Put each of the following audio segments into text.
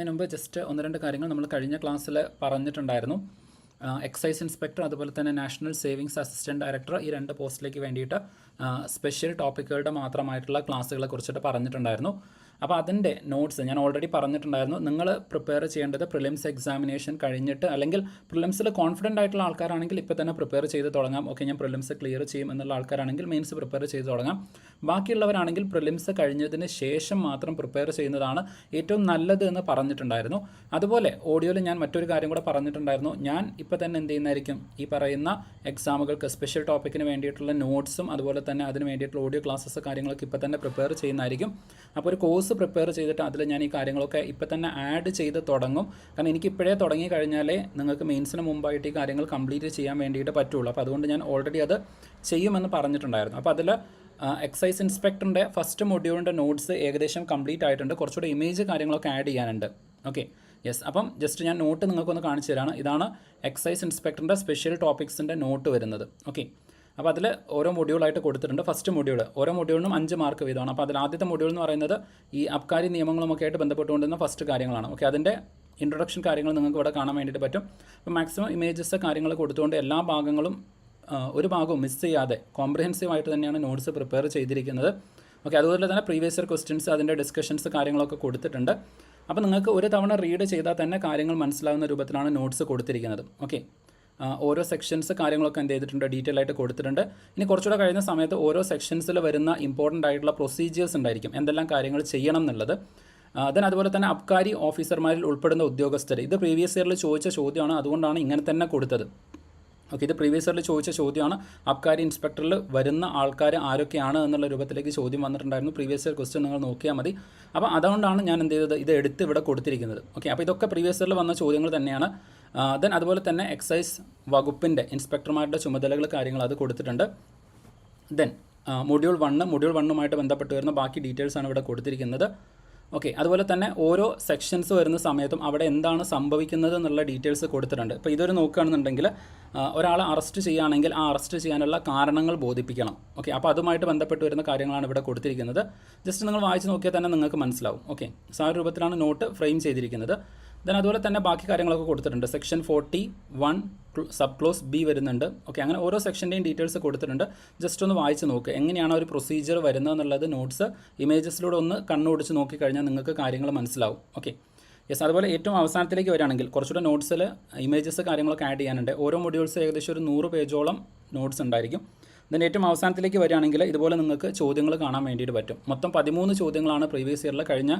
അതിന് മുമ്പ് ജസ്റ്റ് ഒന്ന് രണ്ട് കാര്യങ്ങൾ നമ്മൾ കഴിഞ്ഞ ക്ലാസ്സിൽ പറഞ്ഞിട്ടുണ്ടായിരുന്നു. എക്സൈസ് ഇൻസ്പെക്ടർ അതുപോലെ തന്നെ നാഷണൽ സേവിങ്സ് അസിസ്റ്റൻറ്റ് ഡയറക്ടർ ഈ രണ്ട് പോസ്റ്റിലേക്ക് വേണ്ടിയിട്ട് സ്പെഷ്യൽ ടോപ്പിക്കുകളുടെ മാത്രമായിട്ടുള്ള ക്ലാസ്സുകളെ കുറിച്ചിട്ട് പറഞ്ഞിട്ടുണ്ടായിരുന്നു. അപ്പോൾ അതിൻ്റെ നോട്ട്സ് ഞാൻ ഓൾറെഡി പറഞ്ഞിട്ടുണ്ടായിരുന്നു. നിങ്ങൾ പ്രിപ്പയർ ചെയ്യേണ്ടത് പ്രിലിംസ് എക്സാമിനേഷൻ കഴിഞ്ഞിട്ട്, അല്ലെങ്കിൽ പ്രിലിംസിൽ കോൺഫിഡൻ്റ് ആയിട്ടുള്ള ആൾക്കാരാണെങ്കിൽ ഇപ്പോൾ തന്നെ പ്രിപ്പയർ ചെയ്ത് തുടങ്ങാം. ഓക്കെ, ഞാൻ പ്രിലിംസ് ക്ലിയർ ചെയ്യും എന്നുള്ള ആൾക്കാരാണെങ്കിൽ മെയിൻസ് പ്രിപ്പയർ ചെയ്ത് തുടങ്ങാം. ബാക്കിയുള്ളവരാണെങ്കിൽ പ്രിലിംസ് കഴിഞ്ഞതിന് ശേഷം മാത്രം പ്രിപ്പയർ ചെയ്യുന്നതാണ് ഏറ്റവും നല്ലത് എന്ന് പറഞ്ഞിട്ടുണ്ടായിരുന്നു. അതുപോലെ ഓഡിയോയിൽ ഞാൻ മറ്റൊരു കാര്യം കൂടെ പറഞ്ഞിട്ടുണ്ടായിരുന്നു. ഞാൻ ഇപ്പോൾ തന്നെ എന്ത് ചെയ്യുന്നതായിരിക്കും, ഈ പറയുന്ന എക്സാമുകൾക്ക് സ്പെഷ്യൽ ടോപ്പിക്കിന് വേണ്ടിയിട്ടുള്ള നോട്ട്സും അതുപോലെ തന്നെ അതിന് വേണ്ടിയിട്ടുള്ള ഓഡിയോ ക്ലാസ്സസ് കാര്യങ്ങളൊക്കെ ഇപ്പോൾ തന്നെ പ്രിപ്പയർ ചെയ്യുന്നതായിരിക്കും. അപ്പോൾ ഒരു കോഴ്സ് പ്രിപ്പയർ ചെയ്തിട്ട് അതിൽ ഞാൻ ഈ കാര്യങ്ങളൊക്കെ ഇപ്പോൾ തന്നെ ആഡ് ചെയ്ത് തുടങ്ങും. കാരണം എനിക്ക് ഇപ്പോഴേ തുടങ്ങി കഴിഞ്ഞാലേ നിങ്ങൾക്ക് മെയിൻസിന് മുമ്പായിട്ട് ഈ കാര്യങ്ങൾ കംപ്ലീറ്റ് ചെയ്യാൻ വേണ്ടിയിട്ട് പറ്റുള്ളൂ. അപ്പോൾ അതുകൊണ്ട് ഞാൻ ഓൾറെഡി അത് ചെയ്യുമെന്ന് പറഞ്ഞിട്ടുണ്ടായിരുന്നു. അപ്പോൾ അതിൽ എക്സൈസ് ഇൻസ്പെക്ടറിൻ്റെ ഫസ്റ്റ് മൊഡ്യൂളിൻ്റെ നോട്ട്സ് ഏകദേശം കംപ്ലീറ്റ് ആയിട്ടുണ്ട്. കുറച്ചുകൂടെ ഇമേജ് കാര്യങ്ങളൊക്കെ ആഡ് ചെയ്യാനുണ്ട്. Okay, yes. അപ്പം ജസ്റ്റ് ഞാൻ നോട്ട് നിങ്ങൾക്കൊന്ന് കാണിച്ചു തരാണ്. ഇതാണ് എക്സൈസ് ഇൻസ്പെക്ടറിൻ്റെ സ്പെഷ്യൽ ടോപ്പിക്സിൻ്റെ നോട്ട് വരുന്നത്. ഓക്കെ, അപ്പോൾ അതിൽ ഓരോ മൊഡ്യൂളായിട്ട് കൊടുത്തിട്ടുണ്ട്. ഫസ്റ്റ് മൊഡ്യൂൾ ഓരോ മൊഡ്യൂളിനും 5 മാർക്ക് വീതമാണ്. അപ്പോൾ അതിൽ ആദ്യത്തെ മൊഡ്യൂൾ എന്ന് പറയുന്നത് ഈ അബ്കാരി നിയമങ്ങളുമൊക്കെ ആയിട്ട് ബന്ധപ്പെട്ടുകൊണ്ടിരുന്ന ഫസ്റ്റ് കാര്യങ്ങളാണ്. ഓക്കെ, അതിൻ്റെ ഇൻട്രൊഡക്ഷൻ കാര്യങ്ങൾ നിങ്ങൾക്ക് ഇവിടെ കാണാൻ വേണ്ടിയിട്ട് പറ്റും. അപ്പോൾ മാക്സിമം ഇമേജസ് കാര്യങ്ങൾ കൊടുത്തുകൊണ്ട് എല്ലാ ഭാഗങ്ങളും ഒരു ഭാഗവും മിസ് ചെയ്യാതെ കോംപ്രിഹെൻസീവായിട്ട് തന്നെയാണ് നോട്ട്സ് പ്രിപ്പയർ ചെയ്തിരിക്കുന്നത്. ഓക്കെ, അതുപോലെ തന്നെ പ്രീവിയസ് ഇയർ ക്വസ്റ്റ്യൻസ് അതിൻ്റെ ഡിസ്കഷൻസ് കാര്യങ്ങളൊക്കെ കൊടുത്തിട്ടുണ്ട്. അപ്പോൾ നിങ്ങൾക്ക് ഒരു തവണ റീഡ് ചെയ്താൽ തന്നെ കാര്യങ്ങൾ മനസ്സിലാവുന്ന രൂപത്തിലാണ് നോട്ട്സ് കൊടുത്തിരിക്കുന്നത്. ഓക്കെ, ഓരോ സെക്ഷൻസ് കാര്യങ്ങളൊക്കെ എന്ത് ചെയ്തിട്ടുണ്ട്, ഡീറ്റെയിൽ ആയിട്ട് കൊടുത്തിട്ടുണ്ട്. ഇനി കുറച്ചുകൂടെ കഴിയുന്ന സമയത്ത് ഓരോ സെക്ഷൻസിൽ വരുന്ന ഇമ്പോർട്ടൻ്റ് ആയിട്ടുള്ള പ്രൊസീജിയേഴ്സ് ഉണ്ടായിരിക്കും, എന്തെല്ലാം കാര്യങ്ങൾ ചെയ്യണം എന്നുള്ളത്. ദെൻ അതുപോലെ തന്നെ അബ്കാരി ഓഫീസർമാരിൽ ഉൾപ്പെടുന്ന ഉദ്യോഗസ്ഥർ, ഇത് പ്രീവിയസ് ഇയറിൽ ചോദിച്ച ചോദ്യമാണ്, അതുകൊണ്ടാണ് ഇങ്ങനെ തന്നെ കൊടുത്തത്. ഓക്കെ, ഇത് പ്രീവിയസ് ഇയറിൽ ചോദിച്ച ചോദ്യമാണ്. അബ്കാരി ഇൻസ്പെക്ടറിൽ വരുന്ന ആൾക്കാർ ആരൊക്കെയാണ് എന്നുള്ള രൂപത്തിലേക്ക് ചോദ്യം വന്നിട്ടുണ്ടായിരുന്നു. പ്രീവിയസ് ഇയർ ക്വസ്റ്റ്യൻ നിങ്ങൾ നോക്കിയാൽ മതി. അപ്പോൾ അതുകൊണ്ടാണ് ഞാൻ എന്ത് ചെയ്തത്, ഇത് എടുത്ത് ഇവിടെ കൊടുത്തിരിക്കുന്നത്. ഓക്കെ, അപ്പോൾ ഇതൊക്കെ പ്രീവിയസ് ഇയറിൽ വന്ന ചോദ്യങ്ങൾ തന്നെയാണ്. ദെൻ അതുപോലെ തന്നെ എക്സൈസ് വകുപ്പിൻ്റെ ഇൻസ്പെക്ടർമാരുടെ ചുമതലകൾ കാര്യങ്ങൾ അത് കൊടുത്തിട്ടുണ്ട്. ദെൻ മൊഡ്യൂൾ 1 ബന്ധപ്പെട്ട് വരുന്ന ബാക്കി ഡീറ്റെയിൽസാണ് ഇവിടെ കൊടുത്തിരിക്കുന്നത്. ഓക്കെ, അതുപോലെ തന്നെ ഓരോ സെക്ഷൻസ് വരുന്ന സമയത്തും അവിടെ എന്താണ് സംഭവിക്കുന്നത് എന്നുള്ള ഡീറ്റെയിൽസ് കൊടുത്തിട്ടുണ്ട്. ഇപ്പോൾ ഇതൊരു നോക്കുകയാണെന്നുണ്ടെങ്കിൽ ഒരാളെ അറസ്റ്റ് ചെയ്യുകയാണെങ്കിൽ ആ അറസ്റ്റ് ചെയ്യാനുള്ള കാരണങ്ങൾ ബോധിപ്പിക്കണം. ഓക്കെ, അപ്പോൾ അതുമായിട്ട് ബന്ധപ്പെട്ട് വരുന്ന കാര്യങ്ങളാണ് ഇവിടെ കൊടുത്തിരിക്കുന്നത്. ജസ്റ്റ് നിങ്ങൾ വായിച്ച് നോക്കിയാൽ തന്നെ നിങ്ങൾക്ക് മനസ്സിലാവും. ഓക്കെ, സോ ആ രൂപത്തിലാണ് നോട്ട് ഫ്രെയിം ചെയ്തിരിക്കുന്നത്. ദെൻ അതുപോലെ തന്നെ ബാക്കി കാര്യങ്ങളൊക്കെ കൊടുത്തിട്ടുണ്ട്. സെക്ഷൻ 41 സബ് ക്ലോസ് ബി വരുന്നുണ്ട്. ഓക്കെ, അങ്ങനെ ഓരോ സെക്ഷൻ്റെയും ഡീറ്റെയിൽസ് കൊടുത്തിട്ടുണ്ട്. ജസ്റ്റ് ഒന്ന് വായിച്ച് നോക്കുക, എങ്ങനെയാണ് ഒരു പ്രൊസീജിയർ വരുന്നത് എന്നുള്ളത് നോട്ട്സ് ഇമേജസിലൂടെ ഒന്ന് കണ്ണോടിച്ച് നോക്കിക്കഴിഞ്ഞാൽ നിങ്ങൾക്ക് കാര്യങ്ങൾ മനസ്സിലാവും. Okay, yes. അതുപോലെ ഏറ്റവും അവസാനത്തിലേക്ക് വരികയാണെങ്കിൽ കുറച്ചുകൂടെ നോട്ട്സിൽ ഇമേജസ് കാര്യങ്ങളൊക്കെ ആഡ് ചെയ്യാനുണ്ട്. ഓരോ മൊഡ്യൂൾസ് ഏകദേശം ഒരു 100 പേജോളം നോട്ട്സ് ഉണ്ടായിരിക്കും. ദെൻ ഏറ്റവും അവസാനത്തിലേക്ക് വരികയാണെങ്കിൽ ഇതുപോലെ നിങ്ങൾക്ക് ചോദ്യങ്ങൾ കാണാൻ വേണ്ടിയിട്ട് പറ്റും. മൊത്തം 13 ചോദ്യങ്ങളാണ് പ്രീവിയസ് ഇയറിൽ കഴിഞ്ഞ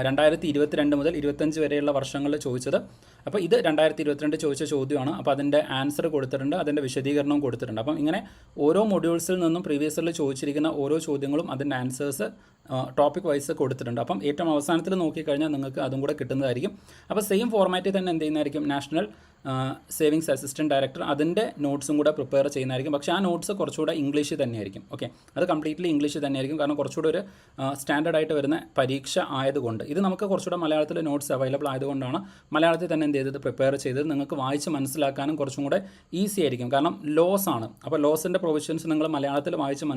2022 മുതൽ 25 വരെയുള്ള വർഷങ്ങളിൽ ചോദിച്ചത്. അപ്പോൾ ഇത് 2022 ചോദിച്ച ചോദ്യമാണ്. അപ്പോൾ അതിൻ്റെ ആൻസർ കൊടുത്തിട്ടുണ്ട്, അതിൻ്റെ വിശദീകരണവും കൊടുത്തിട്ടുണ്ട്. അപ്പം ഇങ്ങനെ ഓരോ മൊഡ്യൂൾസിൽ നിന്നും പ്രീവിയസ് ഇയറിൽ ചോദിച്ചിരിക്കുന്ന ഓരോ ചോദ്യങ്ങളും അതിൻ്റെ ആൻസേഴ്സ് ടോപ്പിക് വൈസ് കൊടുത്തിട്ടുണ്ട്. അപ്പം ഏറ്റവും അവസാനത്തിൽ നോക്കിക്കഴിഞ്ഞാൽ നിങ്ങൾക്ക് അതും കൂടെ കിട്ടുന്നതായിരിക്കും. അപ്പോൾ സെയിം ഫോർമാറ്റിൽ തന്നെ എന്ത് ചെയ്യുന്നതായിരിക്കും, നാഷണൽ സേവിങ്സ് അസിസ്റ്റൻറ്റ് ഡയറക്ടർ അതിൻ്റെ നോട്ട്സും കൂടെ പ്രിപ്പയർ ചെയ്യുന്നതായിരിക്കും. പക്ഷേ ആ നോട്ട്സ് കുറച്ചുകൂടെ ഇംഗ്ലീഷിൽ തന്നെയായിരിക്കും. ഓക്കെ, അത് കംപ്ലീറ്റ്ലി ഇംഗ്ലീഷിൽ തന്നെയായിരിക്കും. കാരണം കുറച്ചുകൂടെ ഒരു സ്റ്റാൻഡേർഡ് ആയിട്ട് വരുന്ന പരീക്ഷ ആയതുകൊണ്ട്. ഇത് നമുക്ക് കുറച്ചുകൂടെ മലയാളത്തിൽ നോട്ട്സ് അവൈലബിൾ ആയതുകൊണ്ടാണ് മലയാളത്തിൽ തന്നെ എന്ത് ചെയ്തത്, പ്രിപ്പയർ ചെയ്തത്. നിങ്ങൾക്ക് വായിച്ച് മനസ്സിലാക്കാനും കുറച്ചും കൂടെ ഈസി ആയിരിക്കും. കാരണം ലോസ് ആണ്. അപ്പോൾ ലോസിൻ്റെ പ്രൊവിഷൻസ് നിങ്ങൾ മലയാളത്തിൽ വായിച്ച്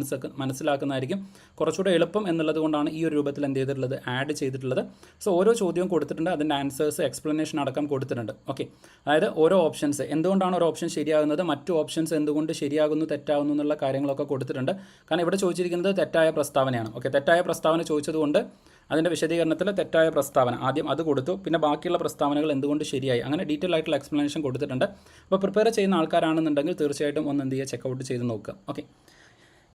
മനസ്സിലാക്കുന്നതായിരിക്കും കുറച്ചുകൂടെ എളുപ്പം എന്നുള്ളത് കൊണ്ടാണ് ഈ ഒരു രൂപത്തിൽ എന്ത് ചെയ്തിട്ടുള്ളത്, ആഡ് ചെയ്തിട്ടുള്ളത്. സോ ഓരോ ചോദ്യവും കൊടുത്തിട്ടുണ്ട്, അതിൻ്റെ ആൻസേഴ്സ് എക്സ്പ്ലനേഷൻ അടക്കം കൊടുത്തിട്ടുണ്ട്. ഓക്കെ, അതായത് ഓരോ ഓപ്ഷൻസ്, എന്തുകൊണ്ടാണ് ഒരു ഓപ്ഷൻ ശരിയാകുന്നത്, മറ്റു ഓപ്ഷൻസ് എന്തുകൊണ്ട് ശരിയാകുന്നു തെറ്റാകുന്നു എന്നുള്ള കാര്യങ്ങളൊക്കെ കൊടുത്തിട്ടുണ്ട്. കാരണം ഇവിടെ ചോദിച്ചിരിക്കുന്നത് തെറ്റായ പ്രസ്താവനയാണ്. ഓക്കെ, തെറ്റായ പ്രസ്താവന ചോദിച്ചതുകൊണ്ട് അതിൻ്റെ വിശദീകരണത്തിൽ തെറ്റായ പ്രസ്താവന ആദ്യം അത് കൊടുത്തു, പിന്നെ ബാക്കിയുള്ള പ്രസ്താവനകൾ എന്തുകൊണ്ട് ശരിയായി, അങ്ങനെ ഡീറ്റെയിൽ ആയിട്ടുള്ള എക്സ്പ്ലനേഷൻ കൊടുത്തിട്ടുണ്ട്. അപ്പോൾ പ്രിപ്പയർ ചെയ്യുന്ന ആൾക്കാരാണെന്നുണ്ടെങ്കിൽ തീർച്ചയായിട്ടും ഒന്ന് എന്ത് ചെയ്യുക, ചെക്കൗട്ട് ചെയ്ത് നോക്കുക. ഓക്കെ,